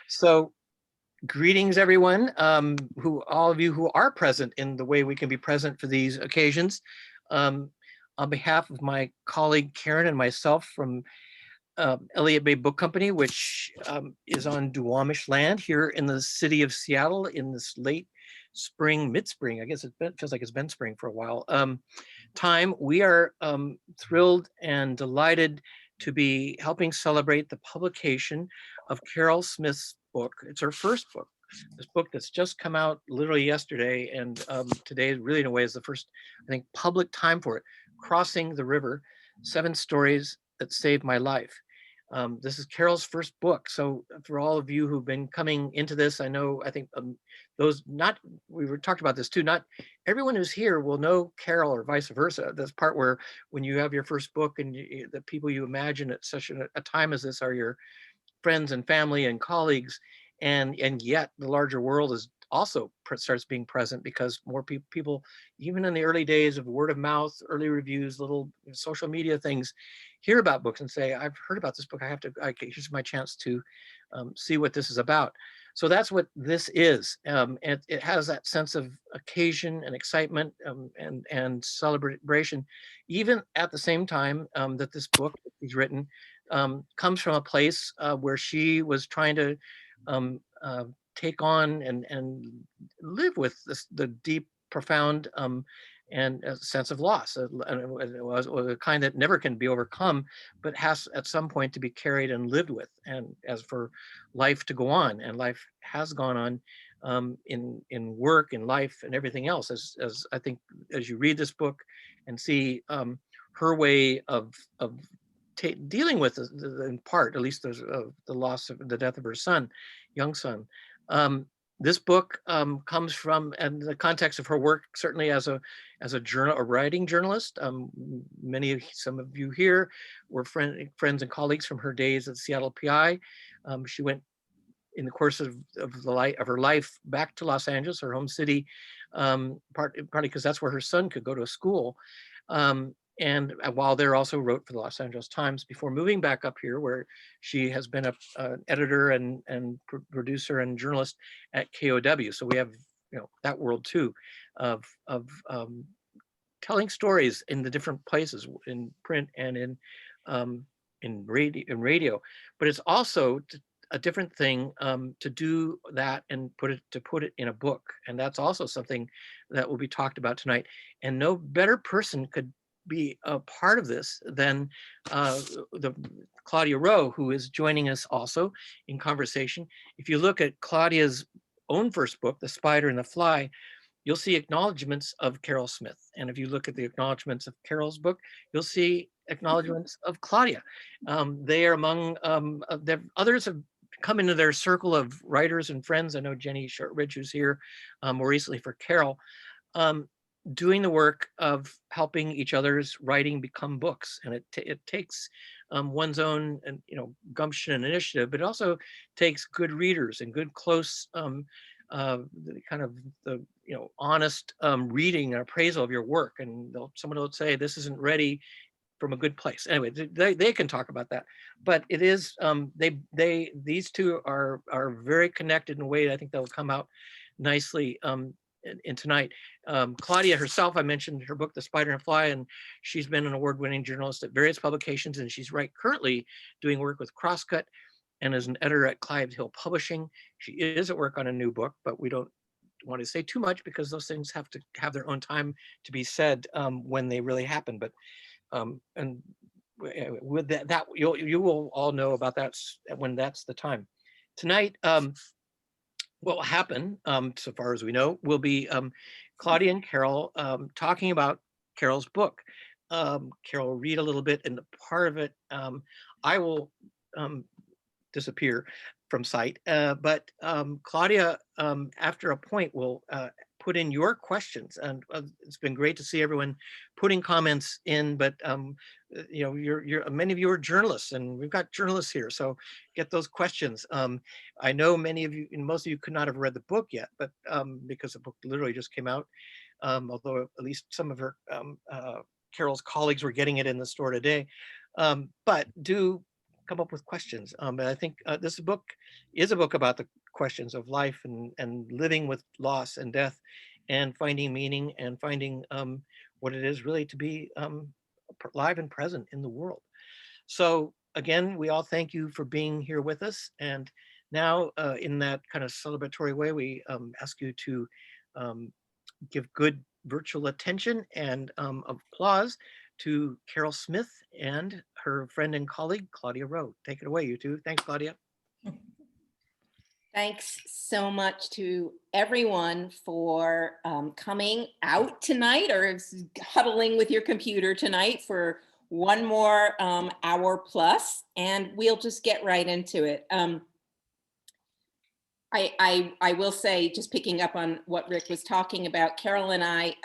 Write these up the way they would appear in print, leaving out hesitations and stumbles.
So greetings, everyone, all of you who are present in the way we can be present for these occasions. Um, on behalf of my colleague Karen and myself from Elliott Bay Book Company, which is on Duwamish land here in the city of Seattle in this late spring, mid-spring, I guess feels like it's been spring for a while, time, we are thrilled and delighted to be helping celebrate the publication of Carol Smith's book. It's her first book. This book that's just come out literally yesterday, and today really in a way is the first, I think, public time for it. Crossing the River, 7 Stories That Saved My Life. This is Carol's first book. So for all of you who've been coming into this, I think those we were talked about this too, not everyone who's here will know Carol or vice versa. This part where when you have your first book and the people you imagine at such a time as this are your friends and family and colleagues, and yet the larger world is also starts being present because more people, even in the early days of word of mouth, early reviews, little social media things, hear about books and say, I've heard about this book, here's my chance to see what this is about. So that's what this is. It has that sense of occasion and excitement and celebration, even at the same time that this book is written comes from a place where she was trying to take on and live with the deep, profound and a sense of loss. It was a kind that never can be overcome, but has at some point to be carried and lived with. And as for life to go on, and life has gone on in work, in life, and everything else. As I think, as you read this book and see her way of dealing with in part, at least the loss of the death of her son, young son. This book comes from, and the context of her work, certainly as a writing journalist. Some of you here were friends and colleagues from her days at Seattle PI. She went in the course of her life back to Los Angeles, her home city, partly because that's where her son could go to a school. And while there, also wrote for the Los Angeles Times before moving back up here, where she has been an editor and producer and journalist at KOW. So we have that world too, of telling stories in the different places, in print and in radio. But it's also a different thing to do that and put it in a book, and that's also something that will be talked about tonight. And no better person could be a part of this than the Claudia Rowe, who is joining us also in conversation. If you look at Claudia's own first book, The Spider and the Fly, you'll see acknowledgments of Carol Smith. And if you look at the acknowledgments of Carol's book, you'll see acknowledgments of Claudia. They are among, others have come into their circle of writers and friends. I know Jenny Shortridge, who's here more recently for Carol, doing the work of helping each other's writing become books. And it takes one's own gumption and initiative, but it also takes good readers and good close kind of the honest reading and appraisal of your work. And someone will say this isn't ready from a good place. Anyway, they can talk about that, but it is these two are very connected in a way that I think they'll come out nicely in tonight. Claudia herself, I mentioned her book, The Spider and Fly, and she's been an award-winning journalist at various publications, and she's currently doing work with Crosscut and is an editor at Clive Hill Publishing. She is at work on a new book, but we don't want to say too much because those things have to have their own time to be said when they really happen. But and with that you will all know about that when that's the time. Tonight, what will happen, so far as we know, will be Claudia and Carol talking about Carol's book. Carol will read a little bit, and the part of it I will disappear from sight. But Claudia, after a point, will put in your questions, and it's been great to see everyone putting comments in. But you're many of you are journalists, and we've got journalists here, so get those questions. I know many of you, and most of you, could not have read the book yet, but because the book literally just came out. Although at least some of her Carol's colleagues were getting it in the store today. But do come up with questions. And I think this book is a book about the questions of life and living with loss and death and finding meaning and finding what it is really to be alive and present in the world. So again, we all thank you for being here with us. And now in that kind of celebratory way, we ask you to give good virtual attention and applause to Carol Smith and her friend and colleague, Claudia Rowe. Take it away, you two. Thanks, Claudia. Thanks so much to everyone for coming out tonight or huddling with your computer tonight for one more hour plus, and we'll just get right into it. I will say, just picking up on what Rick was talking about, Carol and I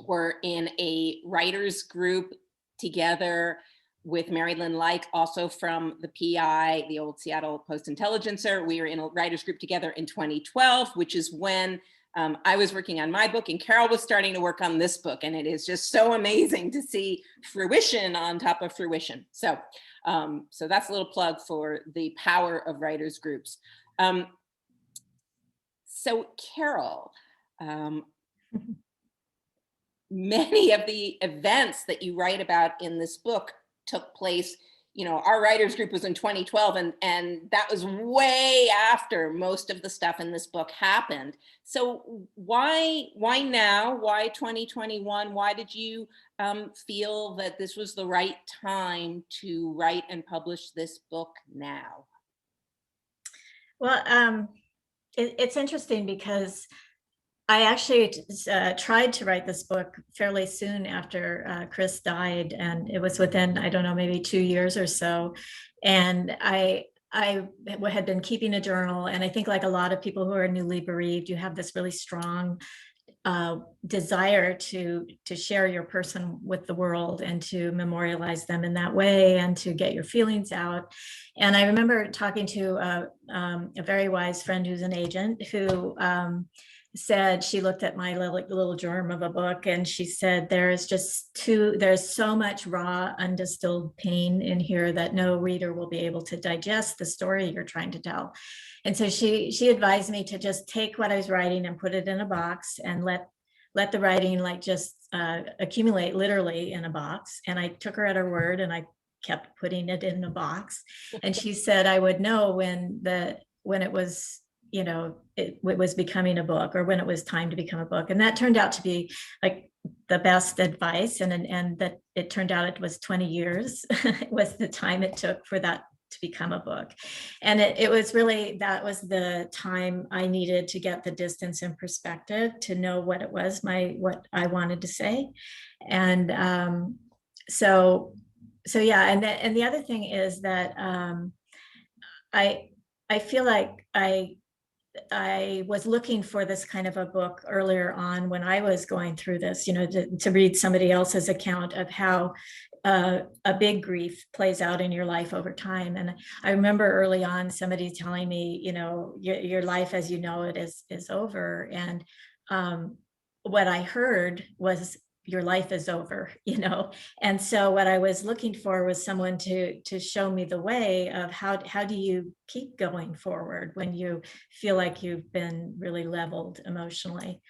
were in a writers group together with Mary Lynn Like, also from the PI, the old Seattle Post-Intelligencer. We were in a writers group together in 2012, which is when I was working on my book and Carol was starting to work on this book. And it is just so amazing to see fruition on top of fruition. So that's a little plug for the power of writers groups. So Carol, many of the events that you write about in this book took place, our writers group was in 2012, and that was way after most of the stuff in this book happened. So why now? Why 2021? Why did you feel that this was the right time to write and publish this book now? Well, it's interesting because I actually tried to write this book fairly soon after Chris died, and it was within, I don't know, maybe 2 years or so. And I had been keeping a journal, and I think like a lot of people who are newly bereaved, you have this really strong desire to share your person with the world and to memorialize them in that way and to get your feelings out. And I remember talking to a very wise friend who's an agent who said, she looked at my little germ of a book and she said, there's so much raw, undistilled pain in here that no reader will be able to digest the story you're trying to tell. And so she advised me to just take what I was writing and put it in a box and let the writing just accumulate literally in a box. And I took her at her word and I kept putting it in the box. And she said I would know when it was, it was becoming a book, or when it was time to become a book. And that turned out to be like the best advice. And that it turned out it was 20 years was the time it took for that to become a book. And it was really, that was the time I needed to get the distance and perspective to know what it was, what I wanted to say. And so yeah. And the other thing is that I feel like I was looking for this kind of a book earlier on when I was going through this, to read somebody else's account of how a big grief plays out in your life over time. And I remember early on somebody telling me, your life as you know it is over. And what I heard was, your life is over, And so what I was looking for was someone to show me the way of how do you keep going forward when you feel like you've been really leveled emotionally.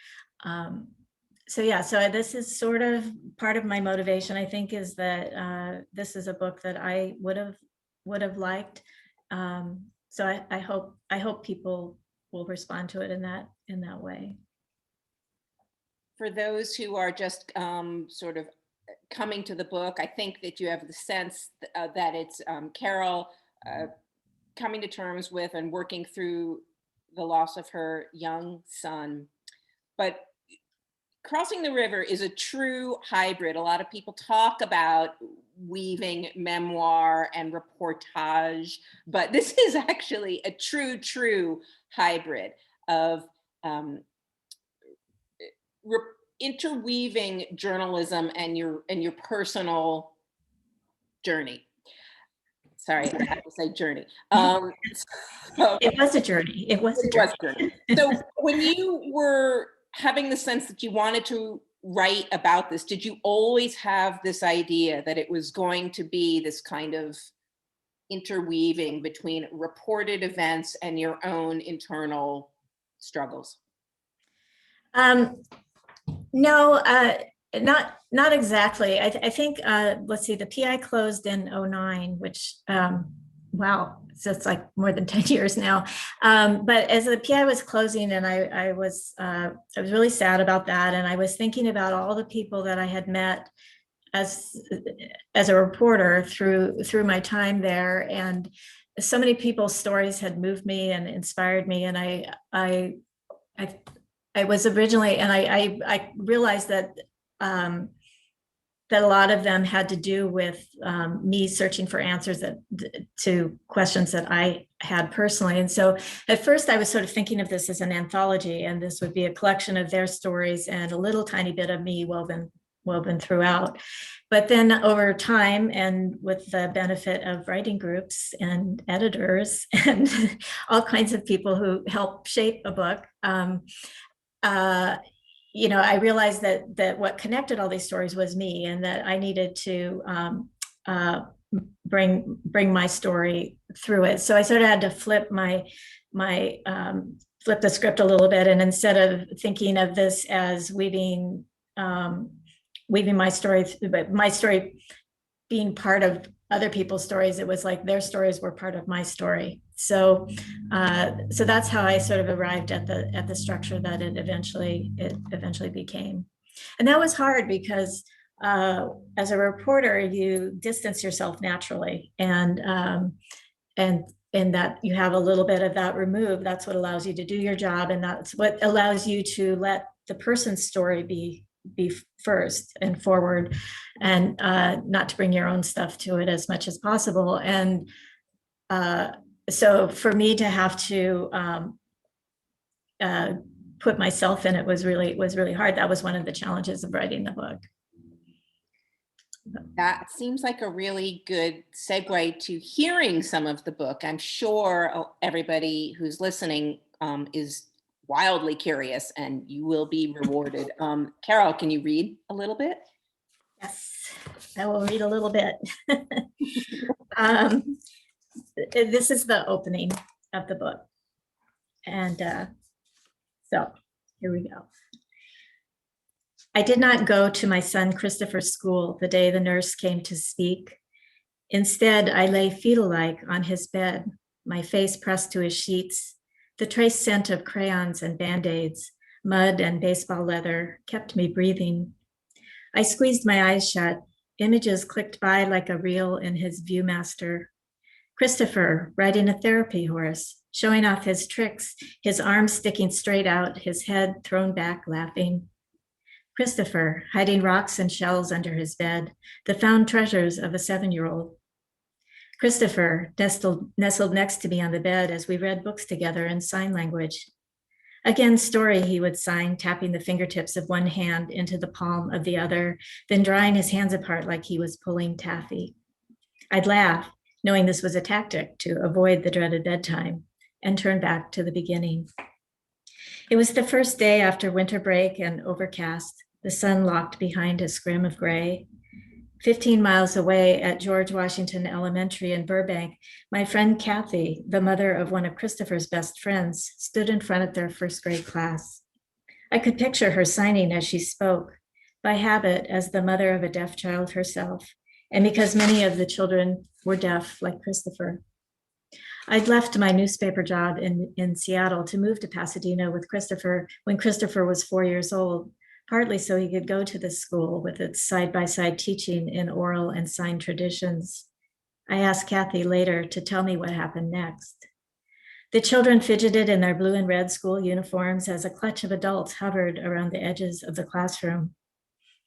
So yeah, so this is sort of part of my motivation, I think, is that this is a book that I would have liked. So I hope people will respond to it in that way. For those who are just sort of coming to the book, I think that you have the sense that it's Carol coming to terms with and working through the loss of her young son. But Crossing the River is a true hybrid. A lot of people talk about weaving memoir and reportage, but this is actually a true hybrid of interweaving journalism and your personal journey. Sorry, I have to say journey. It was a journey. It was a journey. So when you were having the sense that you wanted to write about this, did you always have this idea that it was going to be this kind of interweaving between reported events and your own internal struggles? No, not exactly. I think, let's see, the PI closed in 2009, which, wow, so it's like more than 10 years now. But as the PI was closing, and I was really sad about that. And I was thinking about all the people that I had met as a reporter through my time there. And so many people's stories had moved me and inspired me. And I was originally, and I realized that that a lot of them had to do with me searching for answers to questions that I had personally. And so at first I was sort of thinking of this as an anthology, and this would be a collection of their stories and a little tiny bit of me woven throughout. But then over time, and with the benefit of writing groups and editors and all kinds of people who help shape a book, I realized that what connected all these stories was me, and that I needed to bring my story through it. So I sort of had to flip flip the script a little bit, and instead of thinking of this as weaving my story, but my story being part of other people's stories, it was like their stories were part of my story. So that's how I sort of arrived at the structure that it eventually became. And that was hard because as a reporter, you distance yourself naturally, and that you have a little bit of that removed. That's what allows you to do your job, and that's what allows you to let the person's story be first and forward, and not to bring your own stuff to it as much as possible. And so for me to have to put myself in it was really hard. That was one of the challenges of writing the book. That seems like a really good segue to hearing some of the book. I'm sure everybody who's listening is wildly curious, and you will be rewarded. Carol, can you read a little bit? Yes, I will read a little bit. This is the opening of the book. And so here we go. I did not go to my son Christopher's school the day the nurse came to speak. Instead, I lay fetal-like on his bed, my face pressed to his sheets. The trace scent of crayons and Band-Aids, mud and baseball leather kept me breathing. I squeezed my eyes shut. Images clicked by like a reel in his Viewmaster. Christopher riding a therapy horse, showing off his tricks, his arms sticking straight out, his head thrown back, laughing. Christopher hiding rocks and shells under his bed, the found treasures of a 7-year-old. Christopher nestled next to me on the bed as we read books together in sign language. Again, story he would sign, tapping the fingertips of one hand into the palm of the other, then drawing his hands apart like he was pulling taffy. I'd laugh, knowing this was a tactic to avoid the dreaded bedtime, and turn back to the beginning. It was the first day after winter break and overcast, the sun locked behind a scrim of gray. 15 miles away at George Washington Elementary in Burbank, my friend Kathy, the mother of one of Christopher's best friends, stood in front of their first grade class. I could picture her signing as she spoke, by habit as the mother of a deaf child herself, and because many of the children were deaf like Christopher. I'd left my newspaper job in Seattle to move to Pasadena with Christopher when Christopher was 4 years old, partly so he could go to the school with its side-by-side teaching in oral and signed traditions. I asked Kathy later to tell me what happened next. The children fidgeted in their blue and red school uniforms as a clutch of adults hovered around the edges of the classroom.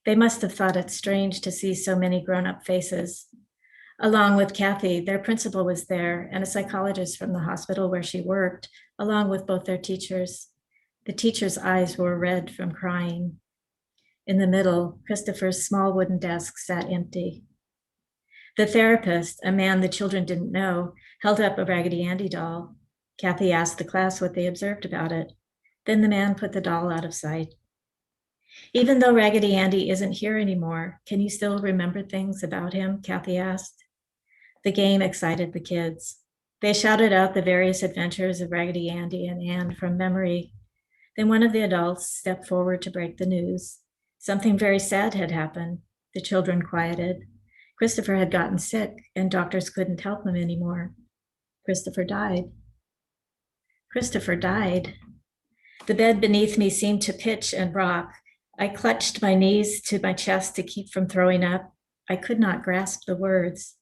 They must have thought it strange to see so many grown-up faces. Along with Kathy, their principal was there, and a psychologist from the hospital where she worked, along with both their teachers. The teachers' eyes were red from crying. In the middle, Christopher's small wooden desk sat empty. The therapist, a man the children didn't know, held up a Raggedy Andy doll. Kathy asked the class what they observed about it. Then the man put the doll out of sight. Even though Raggedy Andy isn't here anymore, can you still remember things about him? Kathy asked. The game excited the kids. They shouted out the various adventures of Raggedy Andy and Anne from memory. Then one of the adults stepped forward to break the news. Something very sad had happened. The children quieted. Christopher had gotten sick and doctors couldn't help him anymore. Christopher died. Christopher died. The bed beneath me seemed to pitch and rock. I clutched my knees to my chest to keep from throwing up. I could not grasp the words.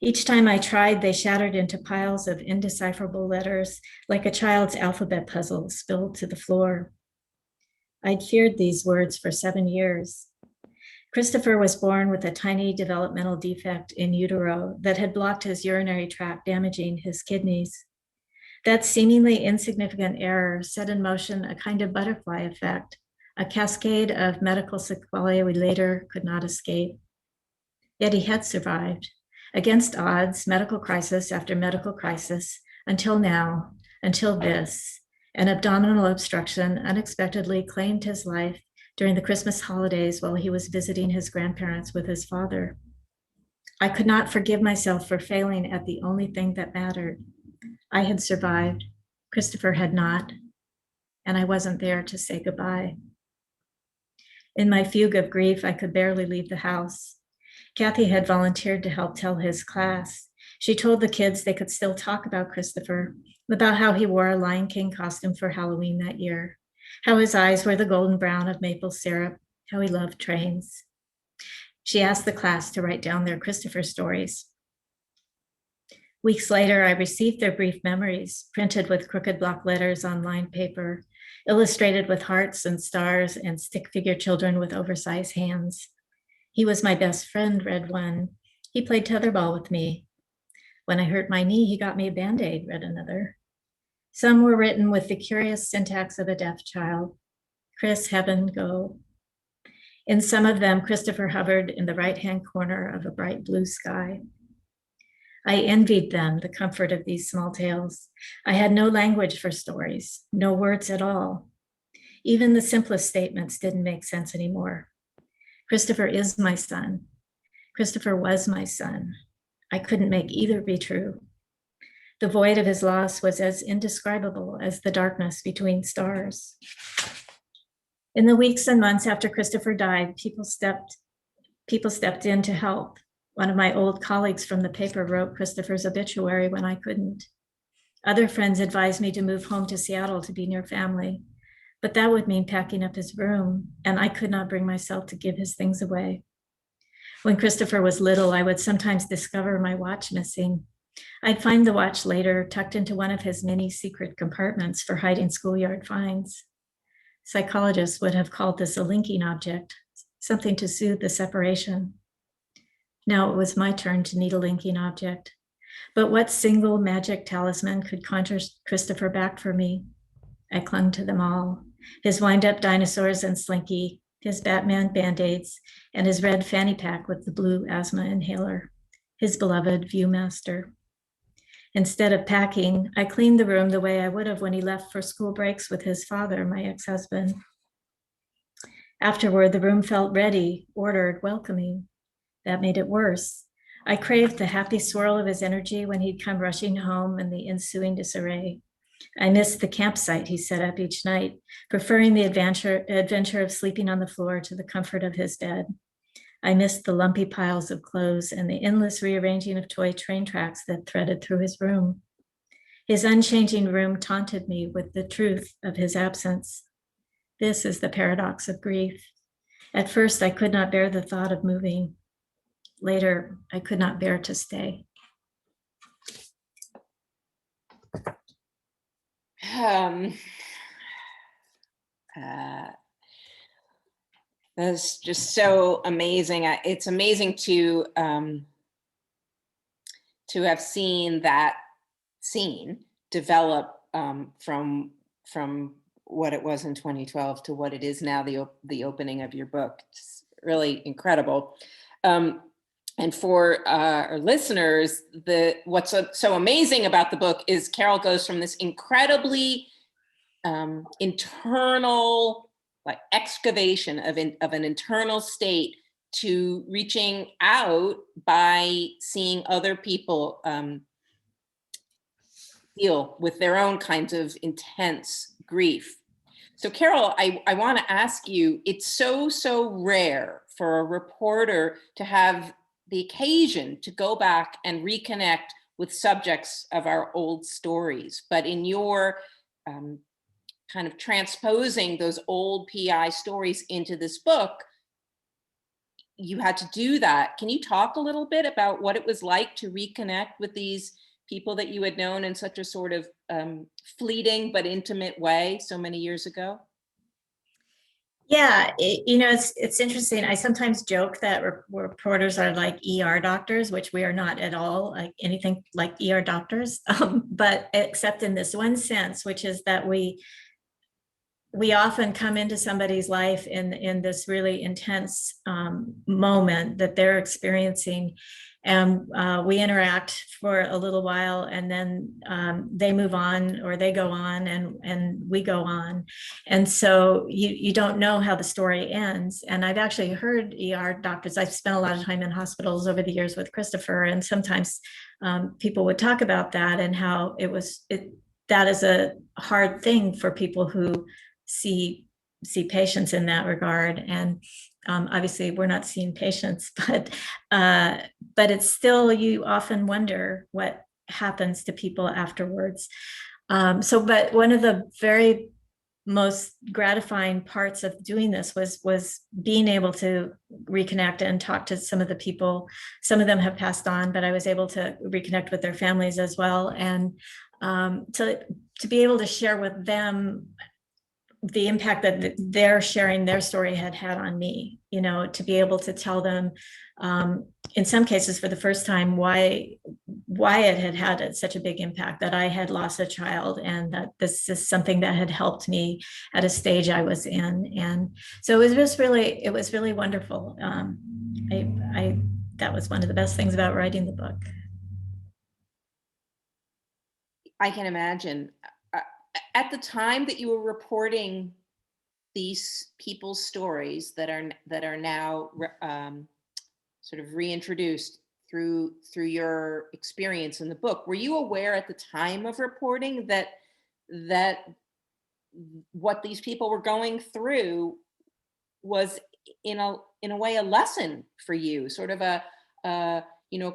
Each time I tried, they shattered into piles of indecipherable letters, like a child's alphabet puzzle spilled to the floor. I'd feared these words for 7 years. Christopher was born with a tiny developmental defect in utero that had blocked his urinary tract, damaging his kidneys. That seemingly insignificant error set in motion a kind of butterfly effect, a cascade of medical sequelae we later could not escape. Yet he had survived. Against odds, medical crisis after medical crisis, until now, until this, an abdominal obstruction unexpectedly claimed his life during the Christmas holidays while he was visiting his grandparents with his father. I could not forgive myself for failing at the only thing that mattered. I had survived, Christopher had not, and I wasn't there to say goodbye. In my fugue of grief, I could barely leave the house. Kathy had volunteered to help tell his class. She told the kids they could still talk about Christopher, about how he wore a Lion King costume for Halloween that year, how his eyes were the golden brown of maple syrup, how he loved trains. She asked the class to write down their Christopher stories. Weeks later, I received their brief memories, printed with crooked block letters on lined paper, illustrated with hearts and stars and stick figure children with oversized hands. He was my best friend, read one. He played tetherball with me. When I hurt my knee, he got me a Band-Aid, read another. Some were written with the curious syntax of a deaf child. Chris, heaven, go. In some of them, Christopher hovered in the right-hand corner of a bright blue sky. I envied them the comfort of these small tales. I had no language for stories, no words at all. Even the simplest statements didn't make sense anymore. Christopher is my son. Christopher was my son. I couldn't make either be true. The void of his loss was as indescribable as the darkness between stars. In the weeks and months after Christopher died, people stepped in to help. One of my old colleagues from the paper wrote Christopher's obituary when I couldn't. Other friends advised me to move home to Seattle to be near family, but that would mean packing up his room, and I could not bring myself to give his things away. When Christopher was little, I would sometimes discover my watch missing. I'd find the watch later tucked into one of his many secret compartments for hiding schoolyard finds. Psychologists would have called this a linking object, something to soothe the separation. Now it was my turn to need a linking object. But what single magic talisman could conjure Christopher back for me? I clung to them all. His wind-up dinosaurs and Slinky, his Batman Band-Aids, and his red fanny pack with the blue asthma inhaler, his beloved Viewmaster. Instead of packing, I cleaned the room the way I would have when he left for school breaks with his father, my ex-husband. Afterward, the room felt ready, ordered, welcoming. That made it worse. I craved the happy swirl of his energy when he'd come rushing home and the ensuing disarray. I missed the campsite he set up each night, preferring the adventure of sleeping on the floor to the comfort of his bed. I missed the lumpy piles of clothes and the endless rearranging of toy train tracks that threaded through his room. His unchanging room taunted me with the truth of his absence. This is the paradox of grief. At first, I could not bear the thought of moving. Later, I could not bear to stay. That's just so amazing. It's amazing to have seen that scene develop from what it was in 2012 to what it is now, the opening of your book. It's really incredible. And for our listeners, what's so amazing about the book is Carol goes from this incredibly internal excavation of an internal state to reaching out by seeing other people deal with their own kinds of intense grief. So Carol, I want to ask you, it's so rare for a reporter to have the occasion to go back and reconnect with subjects of our old stories. But in your kind of transposing those old PI stories into this book, you had to do that. Can you talk a little bit about what it was like to reconnect with these people that you had known in such a sort of fleeting but intimate way so many years ago? Yeah, it's interesting. I sometimes joke that reporters are like ER doctors, which we are not at all like anything like ER doctors, but except in this one sense, which is that we often come into somebody's life in this really intense moment that they're experiencing, and we interact for a little while, and then they move on, or they go on, and we go on. And so you don't know how the story ends. And I've actually heard ER doctors, I've spent a lot of time in hospitals over the years with Christopher, and sometimes people would talk about that and how that is a hard thing for people who see patients in that regard. And obviously we're not seeing patients, but it's still, you often wonder what happens to people afterwards. But one of the very most gratifying parts of doing this was being able to reconnect and talk to some of the people. Some of them have passed on, but I was able to reconnect with their families as well, and to be able to share with them the impact that they're sharing their story had on me, to be able to tell them, in some cases for the first time, why it had such a big impact, that I had lost a child, and that this is something that had helped me at a stage I was in. And so it was really wonderful. That was one of the best things about writing the book. I can imagine. At the time that you were reporting these people's stories that are now sort of reintroduced through your experience in the book, were you aware at the time of reporting that what these people were going through was in a way a lesson for you, sort of a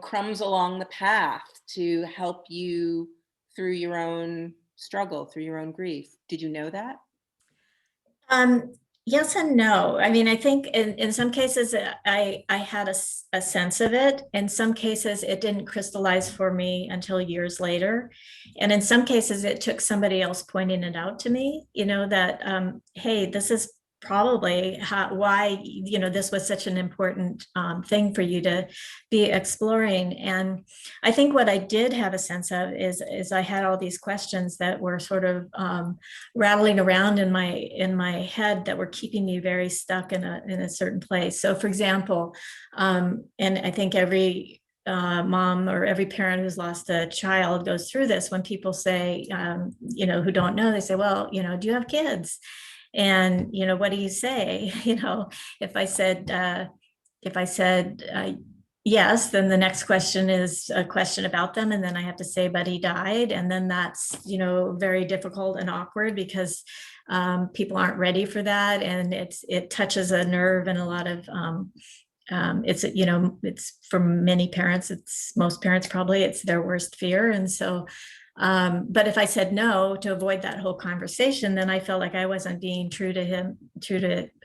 crumbs along the path to help you through your own struggle, through your own grief? Did you know that? Yes and no. I mean, I think in some cases I had a sense of it. In some cases, it didn't crystallize for me until years later. And in some cases, it took somebody else pointing it out to me, that, hey, this is probably why this was such an important thing for you to be exploring. And I think what I did have a sense of is I had all these questions that were sort of rattling around in my head that were keeping me very stuck in a certain place. So for example, and I think every mom or every parent who's lost a child goes through this, when people say, who don't know, they say, well, do you have kids? And, what do you say? If I said yes, then the next question is a question about them. And then I have to say, but he died. And then that's, very difficult and awkward, because people aren't ready for that. And it touches a nerve, and a lot of, it's for many parents, most parents probably, it's their worst fear. And so, but if I said no to avoid that whole conversation, then I felt like I wasn't being true to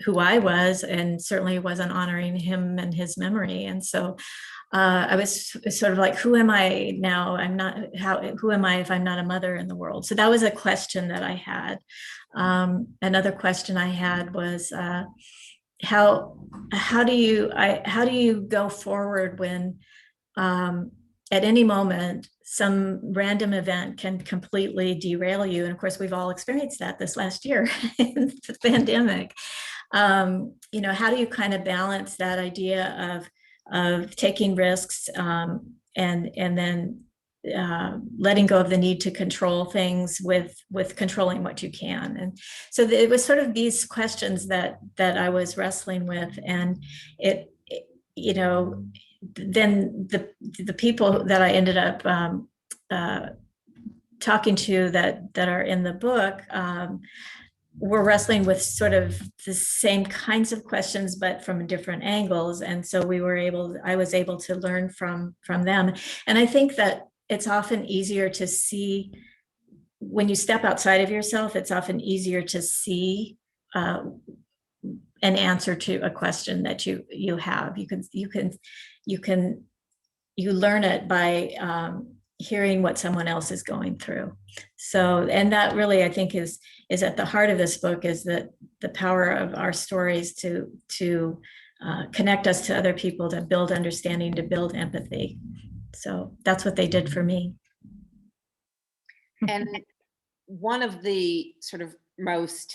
who I was, and certainly wasn't honoring him and his memory. And so I was sort of like, who am I now? Who am I if I'm not a mother in the world? So that was a question that I had. Another question I had was, how do you go forward when at any moment some random event can completely derail you? And of course, we've all experienced that this last year in the pandemic. How do you kind of balance that idea of taking risks, and then letting go of the need to control things with controlling what you can? And so it was sort of these questions that I was wrestling with, and then the people that I ended up talking to that are in the book were wrestling with sort of the same kinds of questions, but from different angles. And so I was able to learn from them. And I think that it's often easier to see when you step outside of yourself, it's often easier to see an answer to a question that you have. You learn it by hearing what someone else is going through. So, and that really, I think, is at the heart of this book, is that the power of our stories to connect us to other people, to build understanding, to build empathy. So that's what they did for me. And one of the sort of most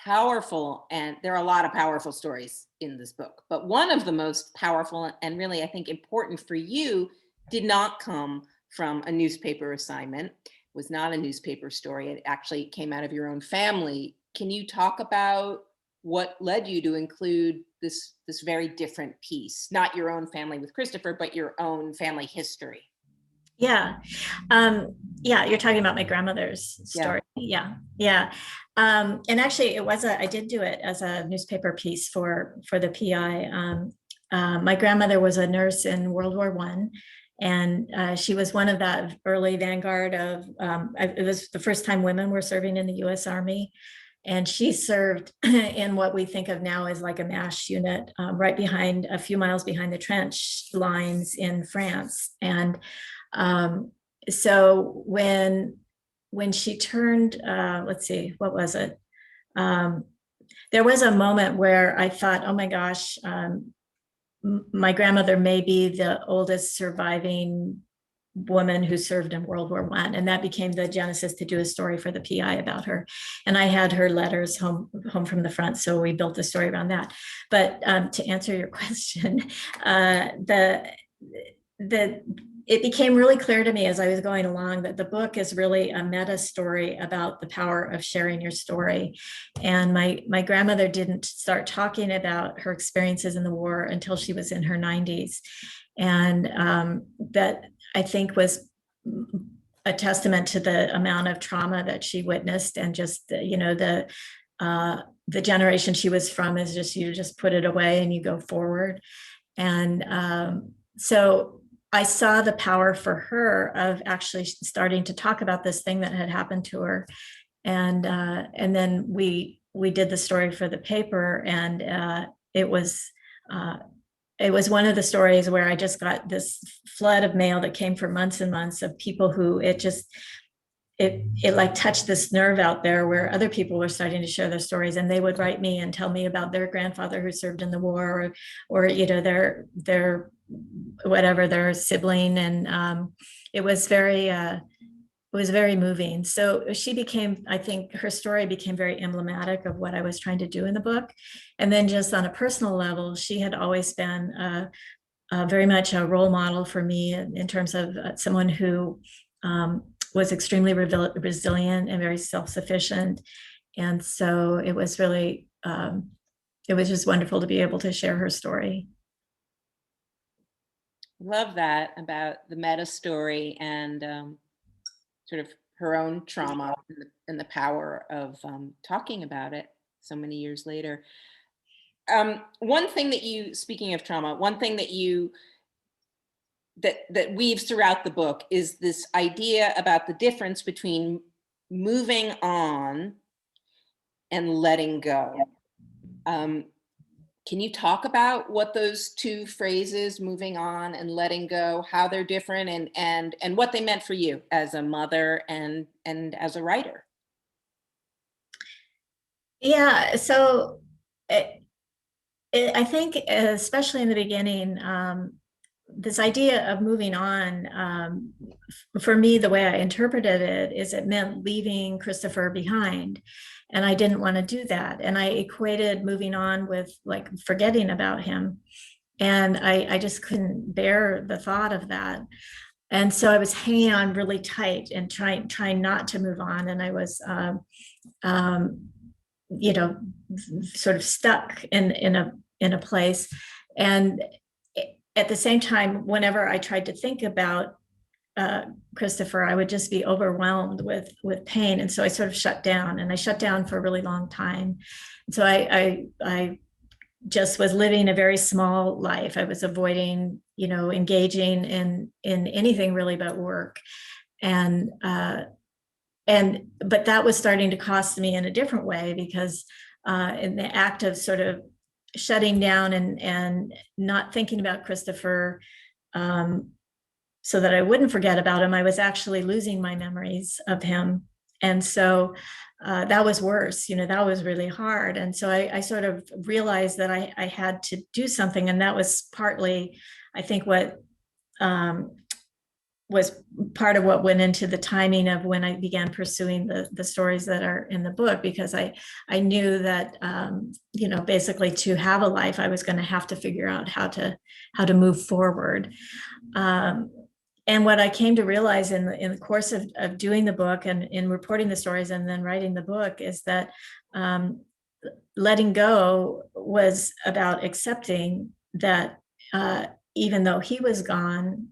powerful, and there are a lot of powerful stories in this book, but one of the most powerful and really, I think, important for you did not come from a newspaper assignment, was not a newspaper story. It actually came out of your own family. Can you talk about what led you to include this very different piece, not your own family with Christopher, but your own family history? Yeah. You're talking about my grandmother's story. Yeah. And actually I did do it as a newspaper piece for the PI. My grandmother was a nurse in World War I, and she was one of that early vanguard of, it was the first time women were serving in the US Army. And she served in what we think of now as like a MASH unit, right behind, a few miles behind the trench lines in France. And so when she turned, let's see, what was it? There was a moment where I thought, oh my gosh, my grandmother may be the oldest surviving woman who served in World War I. And that became the genesis to do a story for the PI about her. And I had her letters home from the front. So we built the story around that. But to answer your question, it became really clear to me as I was going along that the book is really a meta story about the power of sharing your story. And my grandmother didn't start talking about her experiences in the war until she was in her 90s. And that, I think, was a testament to the amount of trauma that she witnessed, and just the generation she was from is just, you just put it away and you go forward. And so I saw the power for her of actually starting to talk about this thing that had happened to her. And then we did the story for the paper, and it was one of the stories where I just got this flood of mail that came for months and months of people who it like touched this nerve out there, where other people were starting to share their stories, and they would write me and tell me about their grandfather who served in the war, or their whatever, their sibling. And it was very moving. So she became, I think her story became very emblematic of what I was trying to do in the book. And then just on a personal level, she had always been very much a role model for me in terms of someone who was extremely resilient and very self-sufficient. And so it was really, it was just wonderful to be able to share her story. Love that about the meta story and sort of her own trauma and the power of talking about it so many years later. One thing that you, speaking of trauma, one thing that you that weaves throughout the book is this idea about the difference between moving on and letting go. Can you talk about what those two phrases, moving on and letting go, how they're different, and what they meant for you as a mother and as a writer? Yeah, so I think, especially in the beginning, this idea of moving on, for me, the way I interpreted it is it meant leaving Christopher behind. And I didn't want to do that. And I equated moving on with like forgetting about him. And I just couldn't bear the thought of that. And so I was hanging on really tight and trying not to move on. And I was, sort of stuck in a place. And at the same time, whenever I tried to think about Christopher, I would just be overwhelmed with pain, and so I sort of shut down, and I shut down for a really long time. And so I just was living a very small life. I was avoiding, engaging in anything really but work, and but that was starting to cost me in a different way, because in the act of sort of shutting down and not thinking about Christopher, so that I wouldn't forget about him, I was actually losing my memories of him. And so that was worse, that was really hard. And so I sort of realized that I had to do something. And that was partly, I think, what was part of what went into the timing of when I began pursuing the stories that are in the book, because I knew that, basically to have a life, I was going to have to figure out how to move forward. And what I came to realize in the course of doing the book and in reporting the stories and then writing the book is that letting go was about accepting that even though he was gone,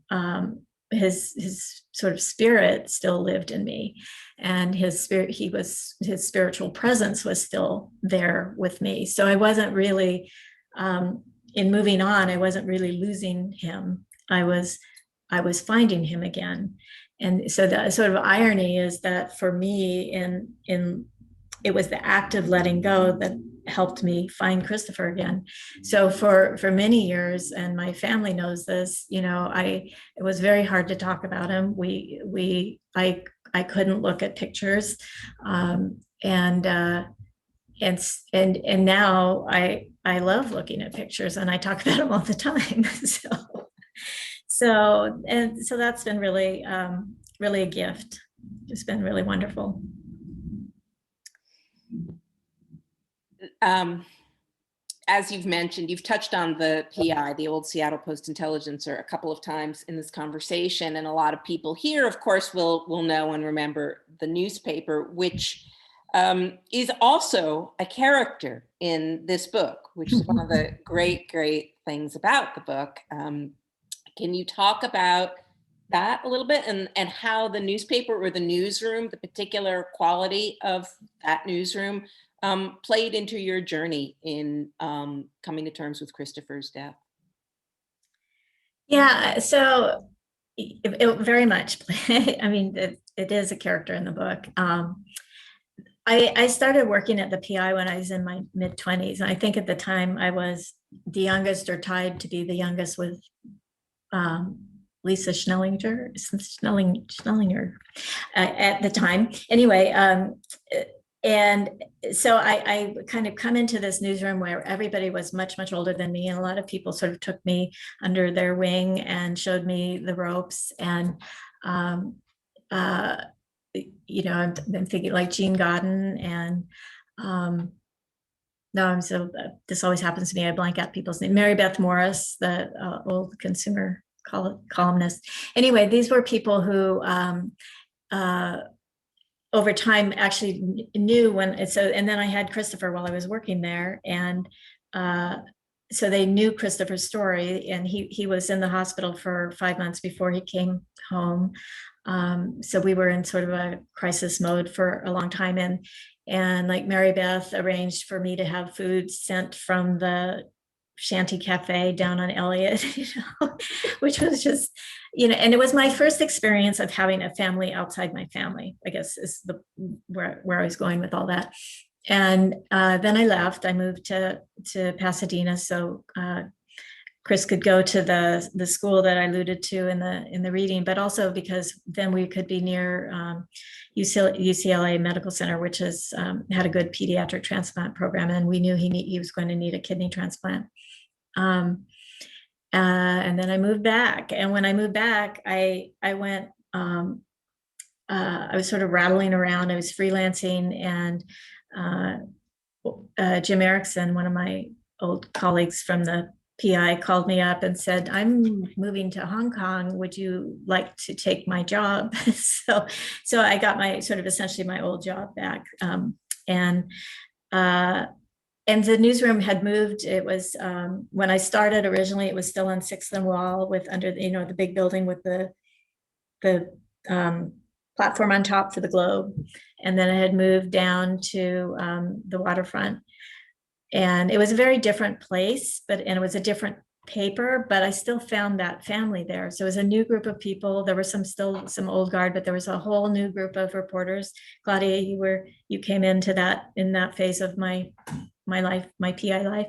his sort of spirit still lived in me, and his spiritual presence was still there with me. So I wasn't really, in moving on, I wasn't really losing him. I was finding him again. And so the sort of irony is that for me, it was the act of letting go that helped me find Christopher again. So for many years, and my family knows this, it was very hard to talk about him. I couldn't look at pictures, and now I love looking at pictures, and I talk about him all the time. So that's been really, really a gift. It's been really wonderful. As you've mentioned, you've touched on the PI, the old Seattle Post-Intelligencer, a couple of times in this conversation, and a lot of people here, of course, will know and remember the newspaper, which is also a character in this book, which is one of the great things about the book. Can you talk about that a little bit, and how the newspaper or the newsroom, the particular quality of that newsroom, played into your journey in coming to terms with Christopher's death? Yeah, so it very much. I mean, it is a character in the book. I started working at the PI when I was in my mid-20s. And I think at the time I was the youngest, or tied to be the youngest, with Lisa Schnellinger at the time. Anyway, and so I kind of come into this newsroom where everybody was much older than me, and a lot of people sort of took me under their wing and showed me the ropes. And I'm thinking like Jean Godden, and this always happens to me. I blank out people's names. Mary Beth Morris, the old consumer columnist. Anyway, these were people who over time actually knew and then I had Christopher while I was working there, and so they knew Christopher's story, and he was in the hospital for 5 months before he came home. So we were in sort of a crisis mode for a long time, and like Mary Beth arranged for me to have food sent from the Shanty Cafe down on Elliott, which was just, and it was my first experience of having a family outside my family, I guess is where I was going with all that. And then I left. I moved to Pasadena, so Chris could go to the school that I alluded to in the reading, but also because then we could be near UCLA Medical Center, which has had a good pediatric transplant program, and we knew he was going to need a kidney transplant. And then I moved back, and when I moved back, I went. I was sort of rattling around. I was freelancing, and Jim Erickson, one of my old colleagues from the PI, called me up and said, "I'm moving to Hong Kong. Would you like to take my job?" So I got essentially my old job back. And and the newsroom had moved. It was when I started originally, it was still on 6th and Wall with under the big building with the platform on top for the Globe. And then I had moved down to the waterfront. And it was a very different place, and it was a different paper, but I still found that family there. So it was a new group of people. There were still some old guard, but there was a whole new group of reporters. Claudia, you came into that in that phase of my life, my PI life.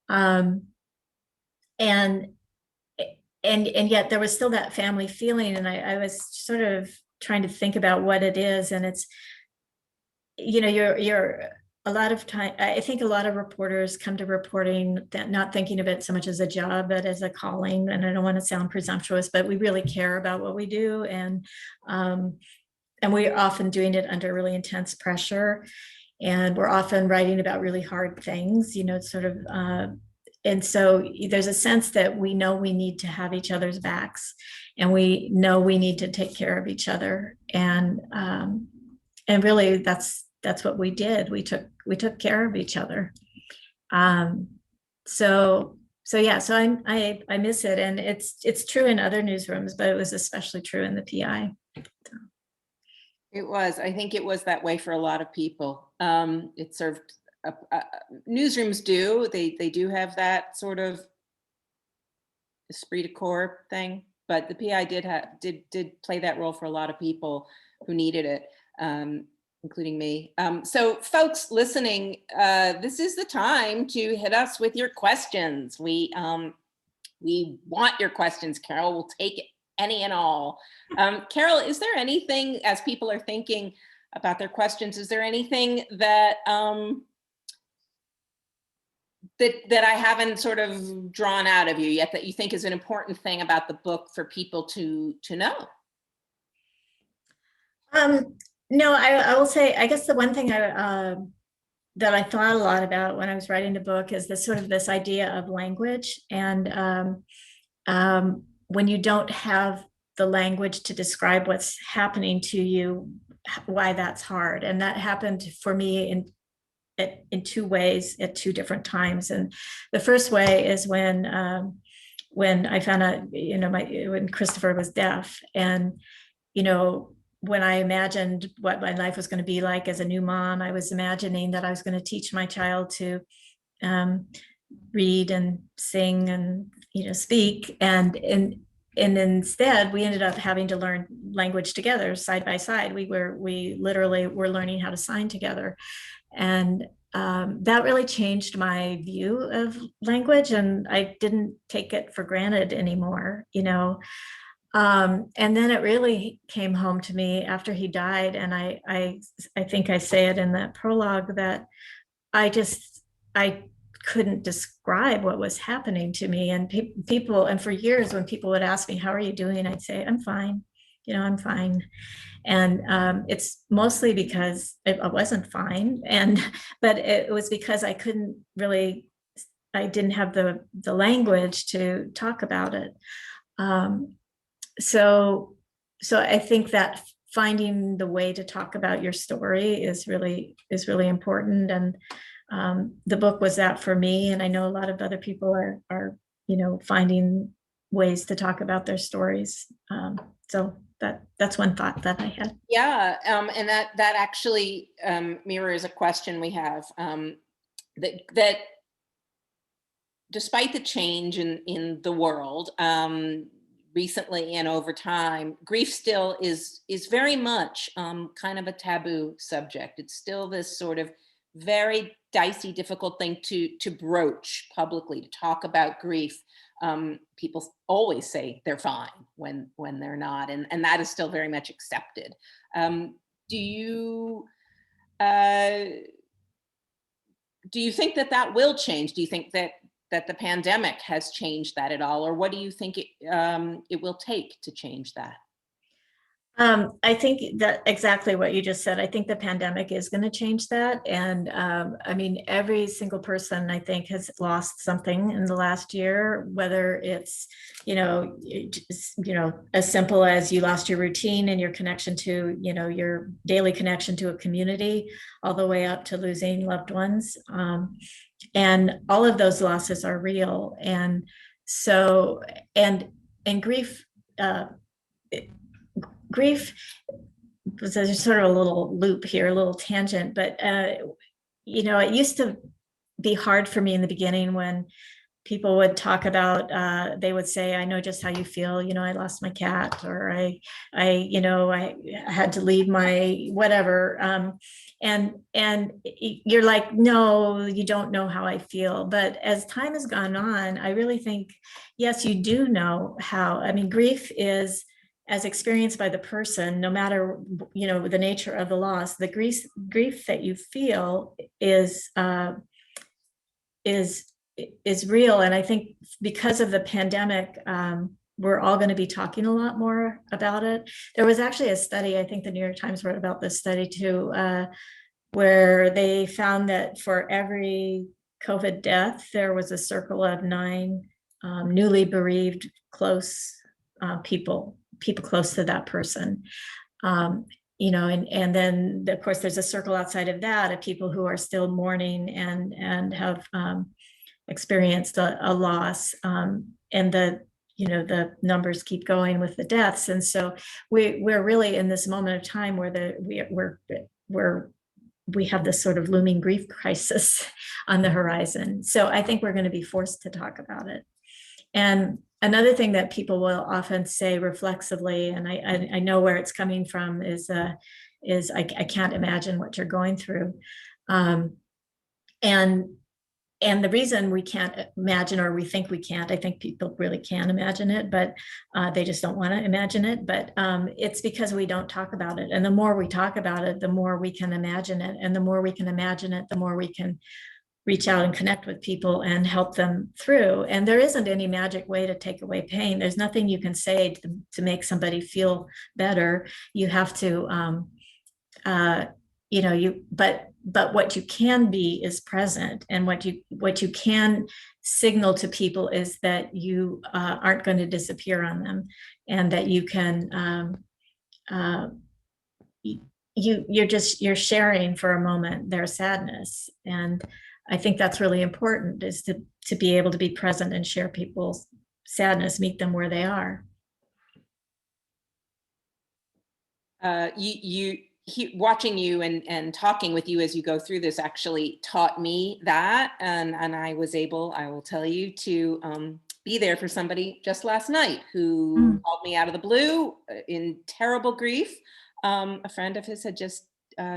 And yet there was still that family feeling. And I was sort of trying to think about what it is. And it's, you're a lot of time, I think a lot of reporters come to reporting that not thinking of it so much as a job, but as a calling. And I don't want to sound presumptuous, but we really care about what we do. And we're often doing it under really intense pressure. And we're often writing about really hard things, sort of, and so there's a sense that we know we need to have each other's backs, and we know we need to take care of each other. And really that's what we did. We took care of each other. So I miss it. And it's true in other newsrooms, but it was especially true in the PI. It was. I think it was that way for a lot of people. It served. Newsrooms do. They do have that sort of esprit de corps thing, but the PI did play that role for a lot of people who needed it, including me. So, folks listening, this is the time to hit us with your questions. We want your questions, Carol. We'll take it. Any and all. Carol, is there anything, as people are thinking about their questions, is there anything that that I haven't sort of drawn out of you yet that you think is an important thing about the book for people to know? No, I will say, I guess the one thing that I thought a lot about when I was writing the book is this idea of language. And when you don't have the language to describe what's happening to you, why that's hard. And that happened for me in two ways at two different times. And the first way is when I found out, when Christopher was deaf, and, when I imagined what my life was going to be like as a new mom, I was imagining that I was going to teach my child to read and sing and, speak. And instead we ended up having to learn language together side by side. We literally were learning how to sign together. And that really changed my view of language, and I didn't take it for granted anymore, and then it really came home to me after he died. And I think I say it in that prologue that I couldn't describe what was happening to me. And people, and for years when people would ask me, how are you doing? I'd say, I'm fine. I'm fine. And it's mostly because I wasn't fine. But it was because I didn't have the language to talk about it. So I think that finding the way to talk about your story is really important. And the book was that for me. And I know a lot of other people are finding ways to talk about their stories. So that's one thought that I had. Yeah, and that actually mirrors a question we have, that despite the change in the world recently and over time, grief still is very much kind of a taboo subject. It's still this sort of very dicey, difficult thing to broach publicly, to talk about grief. People always say they're fine when they're not, and that is still very much accepted. Do you think that will change? Do you think that the pandemic has changed that at all, or what do you think it will take to change that? I think that exactly what you just said. I think the pandemic is going to change that. And I mean, every single person I think has lost something in the last year, whether it's, as simple as you lost your routine and your connection to, your daily connection to a community, all the way up to losing loved ones. And all of those losses are real. And so, and grief, grief, so there's sort of a little loop here, a little tangent, but it used to be hard for me in the beginning when people would talk about, they would say, I know just how you feel, I lost my cat, or I had to leave my whatever. And you're like, no, you don't know how I feel. But as time has gone on, I really think, yes, you do know how. I mean, grief is, as experienced by the person, no matter the nature of the loss, the grief that you feel is real. And I think because of the pandemic, we're all going to be talking a lot more about it. There was actually a study, I think the New York Times wrote about this study too, where they found that for every COVID death, there was a circle of 9 newly bereaved close people close to that person. And then of course there's a circle outside of that of people who are still mourning and have experienced a loss. And the numbers keep going with the deaths. And so we're really in this moment of time where we have this sort of looming grief crisis on the horizon. So I think we're going to be forced to talk about it. And another thing that people will often say reflexively, and I know where it's coming from, is I can't imagine what you're going through. And the reason we can't imagine, or we think we can't, I think people really can imagine it, but they just don't want to imagine it. But it's because we don't talk about it. And the more we talk about it, the more we can imagine it. And the more we can imagine it, the more we can reach out and connect with people and help them through. And there isn't any magic way to take away pain. There's nothing you can say to make somebody feel better. You have to, but what you can be is present. And what you can signal to people is that you aren't going to disappear on them, and that you can, you're sharing for a moment their sadness. And I think that's really important, is to be able to be present and share people's sadness, meet them where they are. Watching you and talking with you as you go through this actually taught me that, and I was able, I will tell you, to be there for somebody just last night who called me out of the blue in terrible grief. A friend of his had just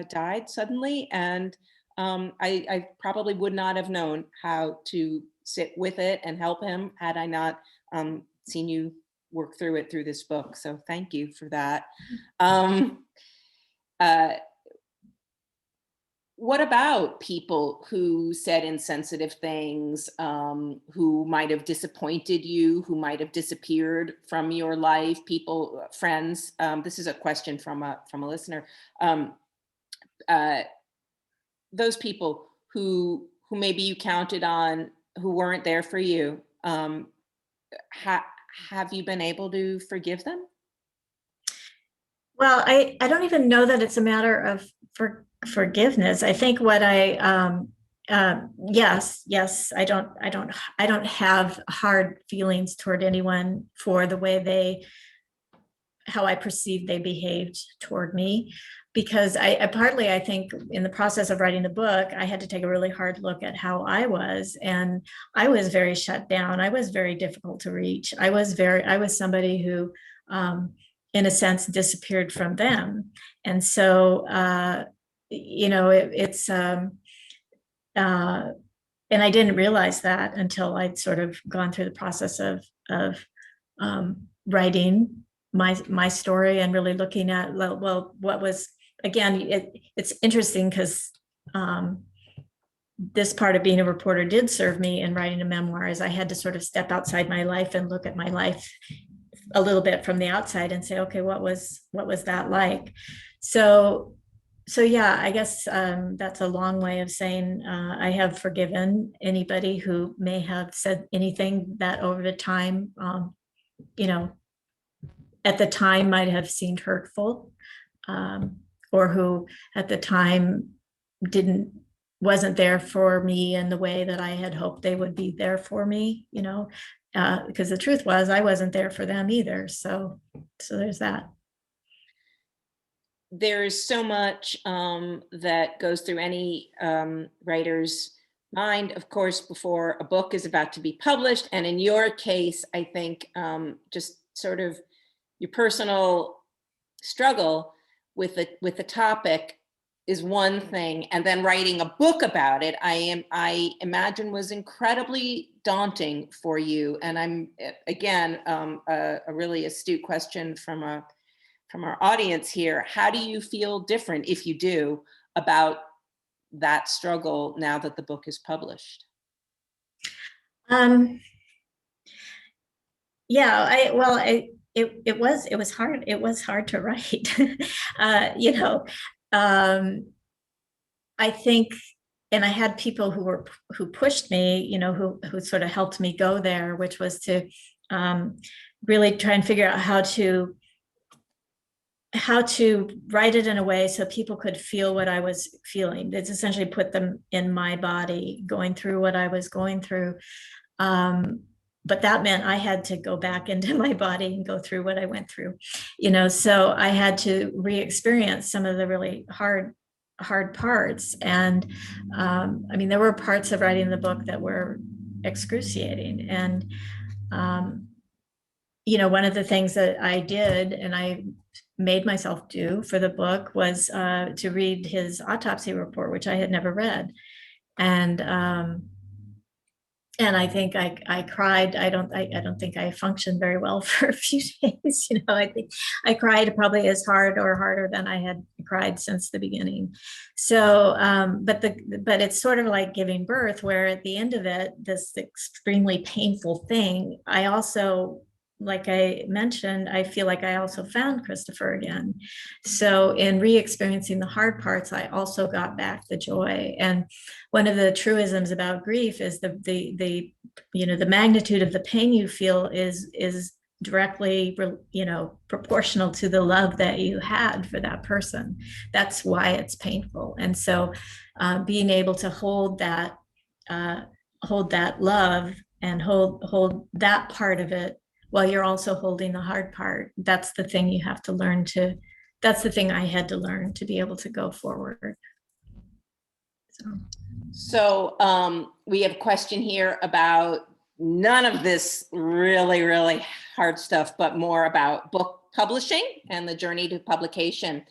died suddenly, and I probably would not have known how to sit with it and help him had I not seen you work through it through this book. So thank you for that. What about people who said insensitive things, who might have disappointed you, who might have disappeared from your life, people, friends? This is a question from a listener. Those people who maybe you counted on, who weren't there for you, have you been able to forgive them? Well, I don't even know that it's a matter of forgiveness. I think what yes, I don't have hard feelings toward anyone for the way how I perceived they behaved toward me, because I partly, I think, in the process of writing the book, I had to take a really hard look at how I was, and I was very shut down. I was very difficult to reach. I was somebody who, in a sense, disappeared from them. And so, and I didn't realize that until I'd sort of gone through the process of writing my story and really looking at, well, what was, again, it's interesting because this part of being a reporter did serve me in writing a memoir, as I had to sort of step outside my life and look at my life a little bit from the outside and say, okay, what was that like? So yeah, I guess that's a long way of saying I have forgiven anybody who may have said anything that over the time, you know, at the time might have seemed hurtful, or who at the time wasn't there for me in the way that I had hoped they would be there for me, you know, because the truth was I wasn't there for them either. So there's that. There's so much that goes through any writer's mind, of course, before a book is about to be published. And in your case, I think just sort of your personal struggle with the topic is one thing, and then writing a book about it, I imagine was incredibly daunting for you. And I'm again a really astute question from our audience here. How do you feel different, if you do, about that struggle now that the book is published? Yeah, it was hard. It was hard to write. You know, I think, and I had people who pushed me, you know, who sort of helped me go there, which was to really try and figure out how to write it in a way so people could feel what I was feeling. It's essentially put them in my body, going through what I was going through. But that meant I had to go back into my body and go through what I went through, you know, so I had to re-experience some of the really hard parts. And I mean, there were parts of writing the book that were excruciating. And, you know, one of the things that I did, and I made myself do for the book, was to read his autopsy report, which I had never read. And I think I cried. I don't think I functioned very well for a few days. You know, I think I cried probably as hard or harder than I had cried since the beginning. So, but it's sort of like giving birth, where at the end of it, this extremely painful thing, I also, like I mentioned, I feel like I also found Christopher again. So in re-experiencing the hard parts, I also got back the joy. And one of the truisms about grief is the you know, the magnitude of the pain you feel is directly, you know, proportional to the love that you had for that person. That's why it's painful. And so being able to hold that love and hold that part of it while you're also holding the hard part, that's the thing you have to learn to, that's the thing I had to learn to be able to go forward. So we have a question here about none of this really, really hard stuff, but more about book publishing and the journey to publication.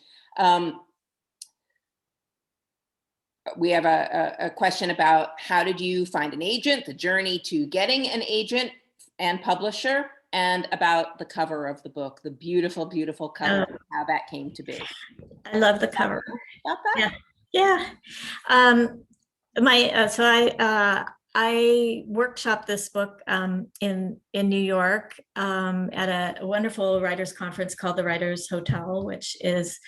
We have a question about how did you find an agent, the journey to getting an agent and publisher, and about the cover of the book, the beautiful, beautiful cover, how that came to be. I love the cover. About that? Yeah. So I workshopped this book in New York at a wonderful writers conference called the Writers Hotel, which is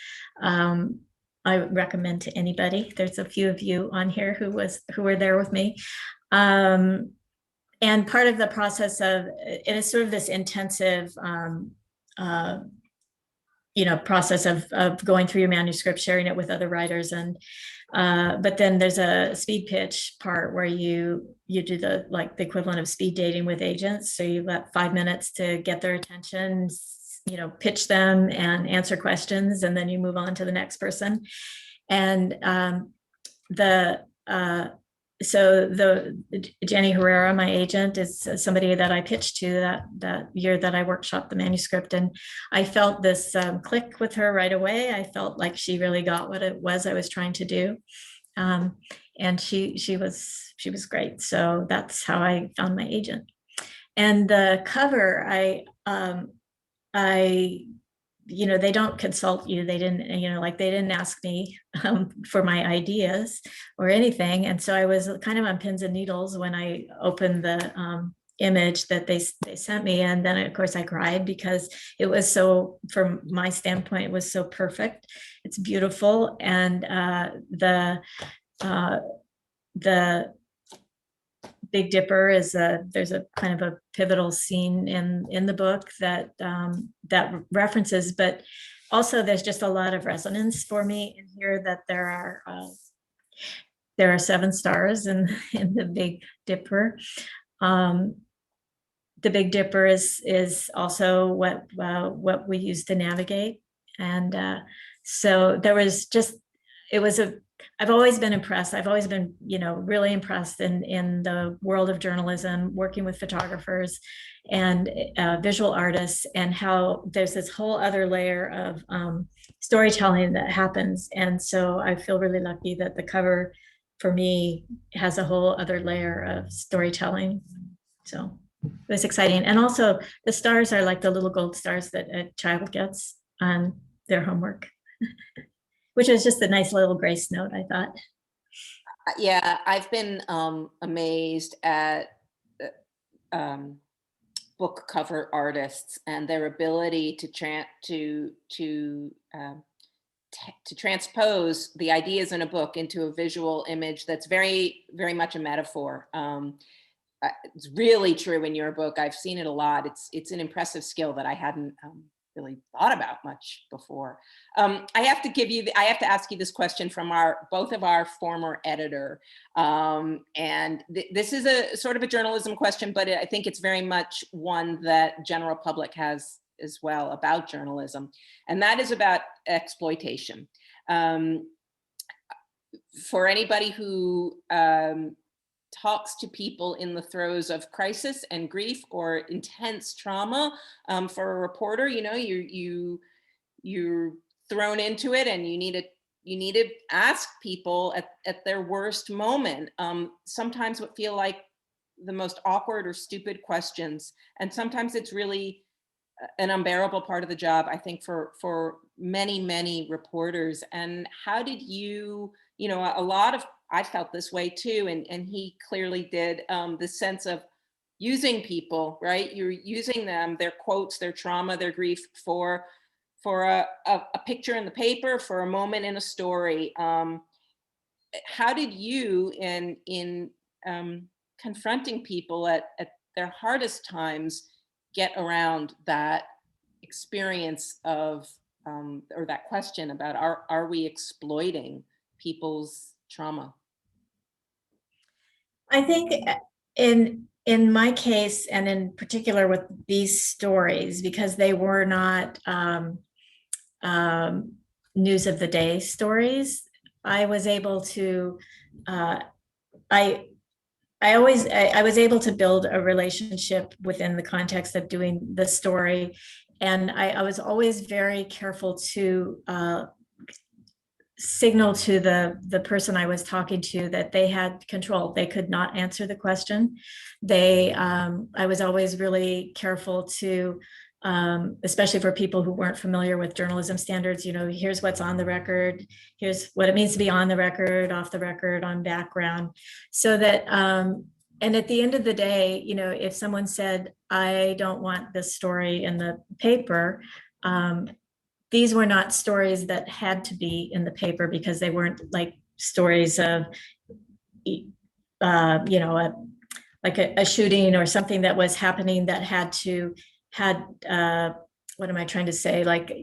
I recommend to anybody. There's a few of you on here who were there with me. And part of the process of it is sort of this intensive you know, process of going through your manuscript, sharing it with other writers, and but then there's a speed pitch part where you do the equivalent of speed dating with agents. So you've got 5 minutes to get their attention, you know, pitch them and answer questions, and then you move on to the next person. And so Jenny Herrera, my agent, is somebody that I pitched to that year that I workshopped the manuscript, and I felt this click with her right away. I felt like she really got what it was I was trying to do, and she was great. So that's how I found my agent. And the cover, you know, they don't consult you. They didn't, you know, like they didn't ask me for my ideas or anything. And so I was kind of on pins and needles when I opened the image that they sent me. And then of course I cried because it was so, from my standpoint, it was so perfect. It's beautiful. And the Big Dipper is there's a kind of a pivotal scene in the book that that references, but also there's just a lot of resonance for me in here, that there are 7 stars in the Big Dipper. The Big Dipper is also what we use to navigate, and so there was just, it was I've always been impressed. I've always been, really impressed in the world of journalism, working with photographers and visual artists, and how there's this whole other layer of storytelling that happens. And so I feel really lucky that the cover for me has a whole other layer of storytelling. So it was exciting. And also the stars are like the little gold stars that a child gets on their homework, which was just a nice little grace note, I thought. Yeah, I've been amazed at book cover artists and their ability to transpose the ideas in a book into a visual image that's very, very much a metaphor. It's really true in your book. I've seen it a lot. It's an impressive skill that I hadn't really thought about much before. I have to ask you this question from both of our former editor. And this is a sort of a journalism question, but I think it's very much one that general public has as well about journalism. And that is about exploitation. For anybody who talks to people in the throes of crisis and grief or intense trauma, for a reporter, you're thrown into it, and you need to ask people at their worst moment, sometimes what feel like the most awkward or stupid questions, and sometimes it's really an unbearable part of the job, I think, for many reporters. And how did you, I felt this way too, and he clearly did, the sense of using people, right? You're using them, their quotes, their trauma, their grief for a picture in the paper, for a moment in a story. How did you, in confronting people at their hardest times, get around that experience of, or that question about, are we exploiting people's trauma? I think in my case, and in particular with these stories, because they were not news of the day stories, I was able to, I was able to build a relationship within the context of doing the story. And I was always very careful to signal to the person I was talking to that they had control. They could not answer the question. I was always really careful to, especially for people who weren't familiar with journalism standards, here's what's on the record, here's what it means to be on the record, off the record, on background, so that, and at the end of the day, if someone said, I don't want this story in the paper, these were not stories that had to be in the paper, because they weren't like stories of, like a shooting or something that was happening that what am I trying to say? Like,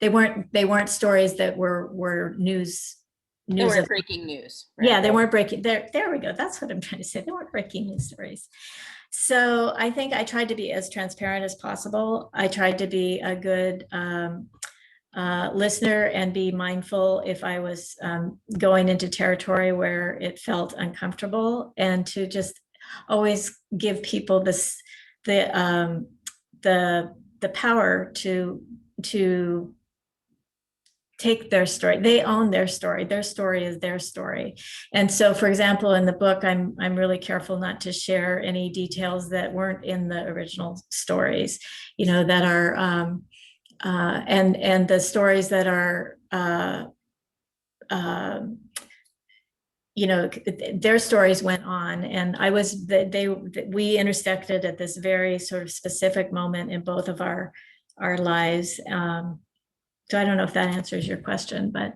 they weren't stories that were news. They weren't breaking news. Right? Yeah, they weren't breaking. There we go. That's what I'm trying to say. They weren't breaking news stories. So I think I tried to be as transparent as possible. I tried to be a good listener and be mindful if I was going into territory where it felt uncomfortable, and to just always give people the power to take their story. They own their story. Their story is their story. And so, for example, in the book, I'm really careful not to share any details that weren't in the original stories, that are, and the stories that are you know, their stories went on, and we intersected at this very sort of specific moment in both of our lives. So I don't know if that answers your question, but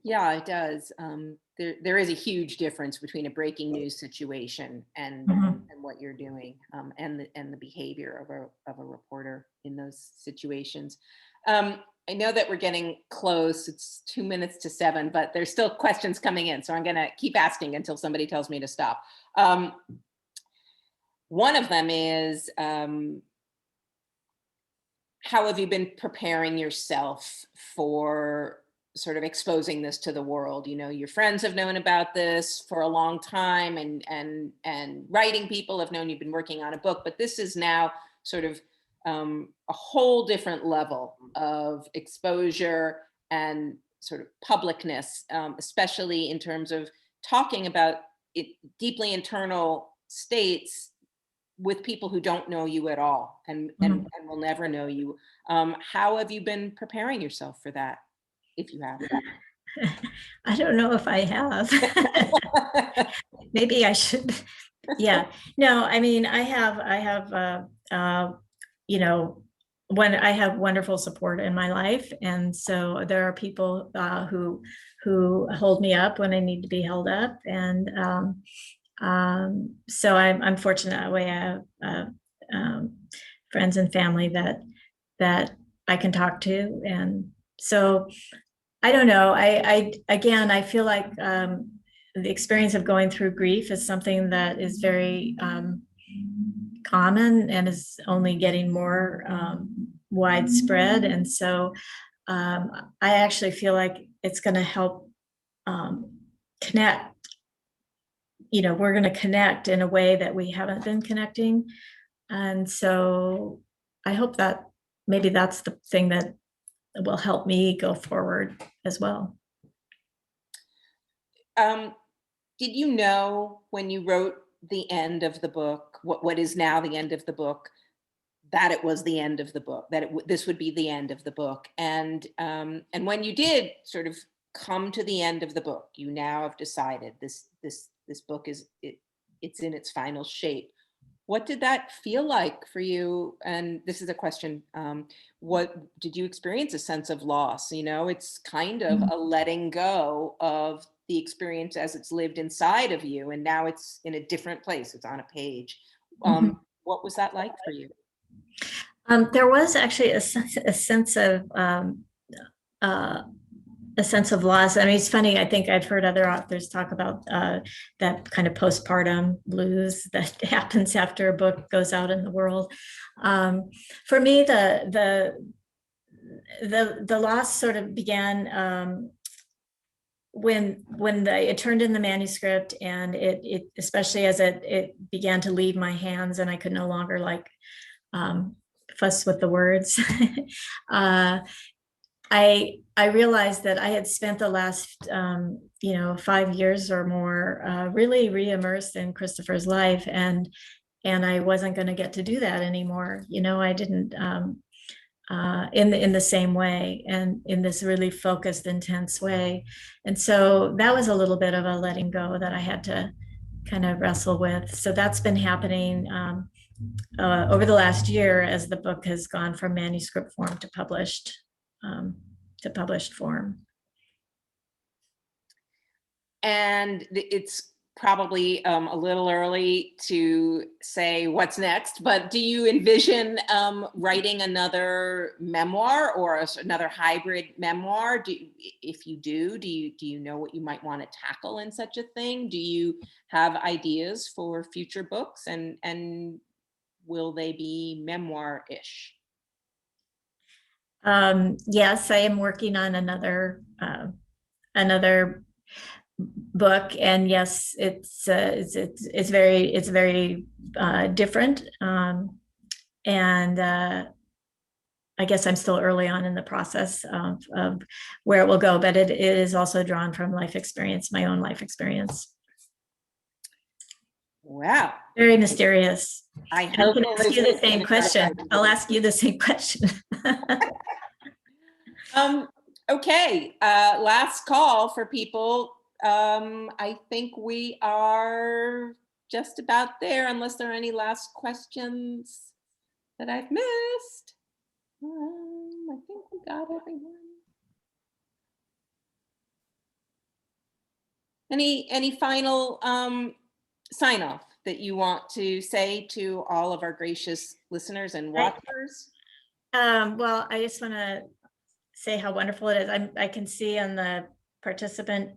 Yeah, it does. There is a huge difference between a breaking news situation and what you're doing, and the behavior of a reporter in those situations. I know that we're getting close. It's 2 minutes to 7, but there's still questions coming in, so I'm going to keep asking until somebody tells me to stop. One of them is, how have you been preparing yourself for sort of exposing this to the world? You know, your friends have known about this for a long time, and writing people have known you've been working on a book, but this is now sort of a whole different level of exposure and sort of publicness, especially in terms of talking about it, deeply internal states, with people who don't know you at all and will never know you. How have you been preparing yourself for that, if you have? I don't know if I have. Maybe I should. Yeah. No, I mean, I have, you know, when I have wonderful support in my life. And so there are people who hold me up when I need to be held up. And so I'm fortunate that way. I have friends and family that I can talk to. And so I don't know. Again, I feel like the experience of going through grief is something that is very common and is only getting more widespread. And so I actually feel like it's going to help connect. You know, we're going to connect in a way that we haven't been connecting. And so I hope that maybe that's the thing that will help me go forward as well. Did you know when you wrote the end of the book, what is now the end of the book, that it was the end of the book, that this would be the end of the book? And when you did sort of come to the end of the book, you now have decided this book it's in its final shape. What did that feel like for you? And this is a question, what did you experience? A sense of loss? You know, it's kind of a letting go of the experience as it's lived inside of you, and now it's in a different place. It's on a page. What was that like for you? There was actually a sense of loss. I mean, it's funny. I think I've heard other authors talk about that kind of postpartum blues that happens after a book goes out in the world. For me, the loss sort of began when it turned in the manuscript, and it especially as it began to leave my hands, and I could no longer like fuss with the words. I realized that I had spent the last 5 years or more really re-immersed in Christopher's life, and I wasn't going to get to do that anymore. You know, I didn't in the same way, and in this really focused, intense way. And so that was a little bit of a letting go that I had to kind of wrestle with. So that's been happening over the last year as the book has gone from manuscript form to published form. And it's probably a little early to say what's next, but do you envision writing another memoir or another hybrid memoir? If you do you know what you might want to tackle in such a thing? Do you have ideas for future books, and will they be memoir-ish? Yes, I am working on another book, and yes, it's very different, and I guess I'm still early on in the process of where it will go, but it is also drawn from life experience, my own life experience. Wow. Very mysterious. I hope can ask you the same question. I'll ask you the same question. Okay, last call for people I think we are just about there, unless there are any last questions that I've missed. I think we got everyone. Any final sign off that you want to say to all of our gracious listeners and watchers? Well, I just want to say how wonderful it is. I can see on the participant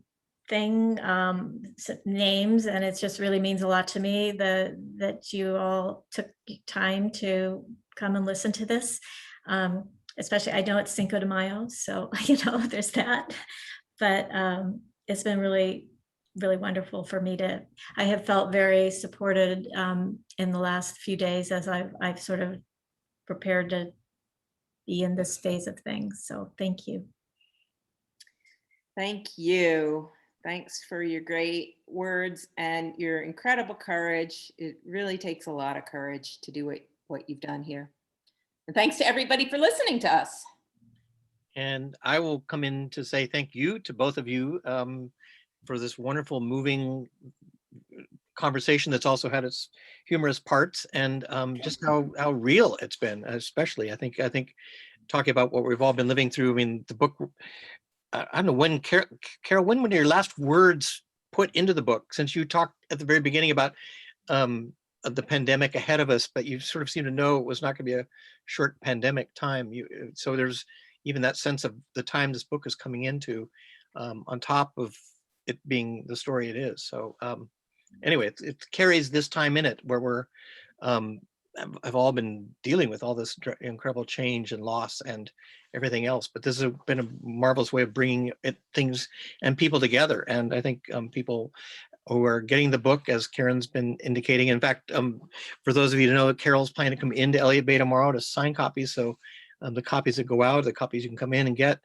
thing names, and it just really means a lot to me that you all took time to come and listen to this. Especially, I know it's Cinco de Mayo, so there's that. But it's been really, really wonderful for me to. I have felt very supported in the last few days as I've sort of prepared to be in this phase of things. So thank you. Thank you. Thanks for your great words and your incredible courage. It really takes a lot of courage to do what you've done here. And thanks to everybody for listening to us. And I will come in to say thank you to both of you for this wonderful, moving conversation that's also had its humorous parts, and just how real it's been. Especially, I think talking about what we've all been living through. I mean, the book. I don't know when, Carol, when were your last words put into the book? Since you talked at the very beginning about the pandemic ahead of us, but you sort of seem to know it was not going to be a short pandemic time. So there's even that sense of the time this book is coming into, on top of it being the story it is. So anyway, it carries this time in it where we're have all been dealing with all this incredible change and loss and everything else. But this has been a marvelous way of bringing things and people together. And I think people who are getting the book, as Karen's been indicating. In fact, for those of you who know, Carol's planning to come into Elliott Bay tomorrow to sign copies. So the copies that go out, the copies you can come in and get,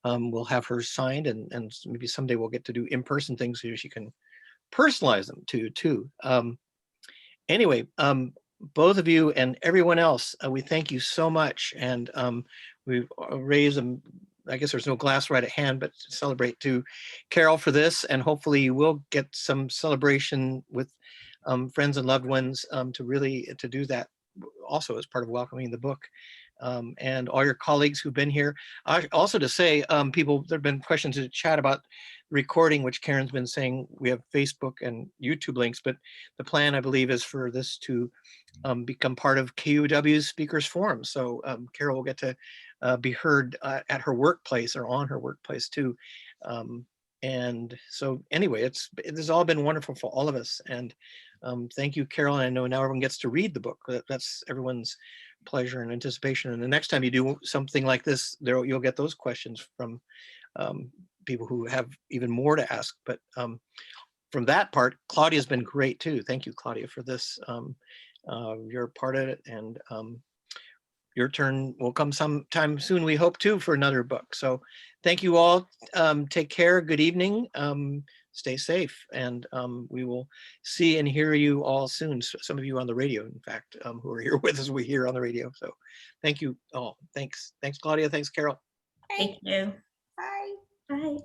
we'll have hers signed, and maybe someday we'll get to do in-person things so she can personalize them too. Anyway, both of you and everyone else, we thank you so much. And we've raised them. I guess there's no glass right at hand, but celebrate to Carol for this. And hopefully you will get some celebration with friends and loved ones to do that also as part of welcoming the book. And all your colleagues who've been here. Also to say, there have been questions in the chat about recording, which Karen's been saying we have Facebook and YouTube links, but the plan, I believe, is for this to become part of KUW's Speakers Forum. So Carol will get to be heard at her workplace or on her workplace too. And so anyway, it has all been wonderful for all of us. And thank you, Carol. And I know now everyone gets to read the book. That's everyone's pleasure and anticipation. And the next time you do something like this, you'll get those questions from people who have even more to ask. But from that part, Claudia's been great too. Thank you, Claudia, for this. You're part of it, and your turn will come sometime soon, we hope too, for another book. So thank you all. Take care. Good evening. Stay safe, and we will see and hear you all soon. Some of you on the radio, in fact, who are here with us, we hear on the radio. So thank you all. Thanks, Claudia. Thanks, Carol. Thank you. Bye. Bye.